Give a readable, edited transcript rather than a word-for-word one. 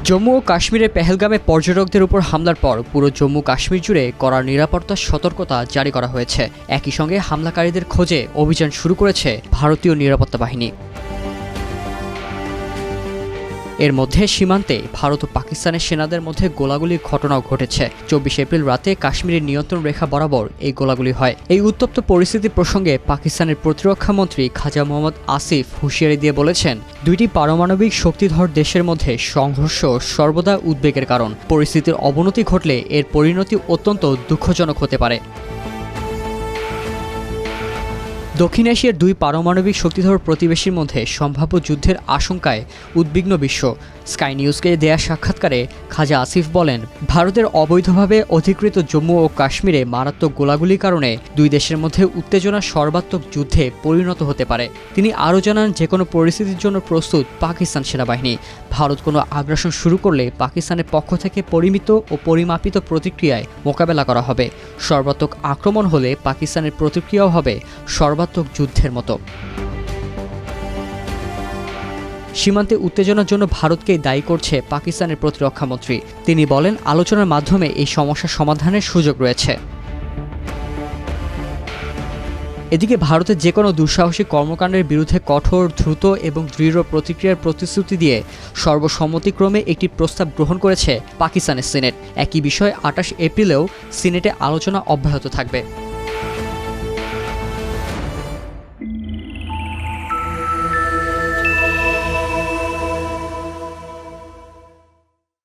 জম্মু ও কাশ্মীরের পেহেলগামে পর্যটকদের উপর হামলার পর পুরো জম্মু কাশ্মীর জুড়ে কড়া নিরাপত্তা সতর্কতা জারি করা হয়েছে। একই সঙ্গে হামলাকারীদের খোঁজে অভিযান শুরু করেছে ভারতীয় নিরাপত্তা বাহিনী। এর মধ্যে সীমান্তে ভারত ও পাকিস্তানের সেনাদের মধ্যে গোলাগুলির ঘটনাও ঘটেছে। ২৪ এপ্রিল রাতে কাশ্মীরের নিয়ন্ত্রণ রেখা বরাবর এই গোলাগুলি হয়। এই উত্তপ্ত পরিস্থিতি প্রসঙ্গে পাকিস্তানের প্রতিরক্ষা মন্ত্রী খাজা মোহাম্মদ আসিফ হুঁশিয়ারি দিয়ে বলেছেন, দুইটি পারমাণবিক শক্তিধর দেশের মধ্যে সংঘর্ষ সর্বদা উদ্বেগের কারণ। পরিস্থিতির অবনতি ঘটলে এর পরিণতি অত্যন্ত দুঃখজনক হতে পারে। দক্ষিণ এশিয়ার দুই পারমাণবিক শক্তিধর প্রতিবেশীর মধ্যে সম্ভাব্য যুদ্ধের আশঙ্কায় উদ্বিগ্ন বিশ্ব। স্কাই নিউজকে দেয়া সাক্ষাৎকারে খাজা আসিফ বলেন, ভারতের অবৈধভাবে অধিকৃত জম্মু ও কাশ্মীরে মারাত্মক গোলাগুলির কারণে দুই দেশের মধ্যে উত্তেজনা সর্বাত্মক যুদ্ধে পরিণত হতে পারে। তিনি আরও জানান, যে কোনো পরিস্থিতির জন্য প্রস্তুত পাকিস্তান সেনাবাহিনী। ভারত কোনো আগ্রাসন শুরু করলে পাকিস্তানের পক্ষ থেকে পরিমিত ও পরিমাপিত প্রতিক্রিয়ায় মোকাবেলা করা হবে। সর্বাত্মক আক্রমণ হলে পাকিস্তানের প্রতিক্রিয়াও হবে সর্বাত্মক যুদ্ধের মতো। সীমান্তে উত্তেজনার জন্য ভারতকেই দায়ী করছে পাকিস্তানের প্রতিরক্ষামন্ত্রী। তিনি বলেন, আলোচনার মাধ্যমে এই সমস্যা সমাধানের সুযোগ রয়েছে। এদিকে ভারতের যে কোনো দুঃসাহসিক কর্মকাণ্ডের বিরুদ্ধে কঠোর, দ্রুত এবং দৃঢ় প্রতিক্রিয়ার প্রতিশ্রুতি দিয়ে সর্বসম্মতিক্রমে একটি প্রস্তাব গ্রহণ করেছে পাকিস্তানের সিনেট। একই বিষয়ে ২৮ এপ্রিলেও সিনেটে আলোচনা অব্যাহত থাকবে।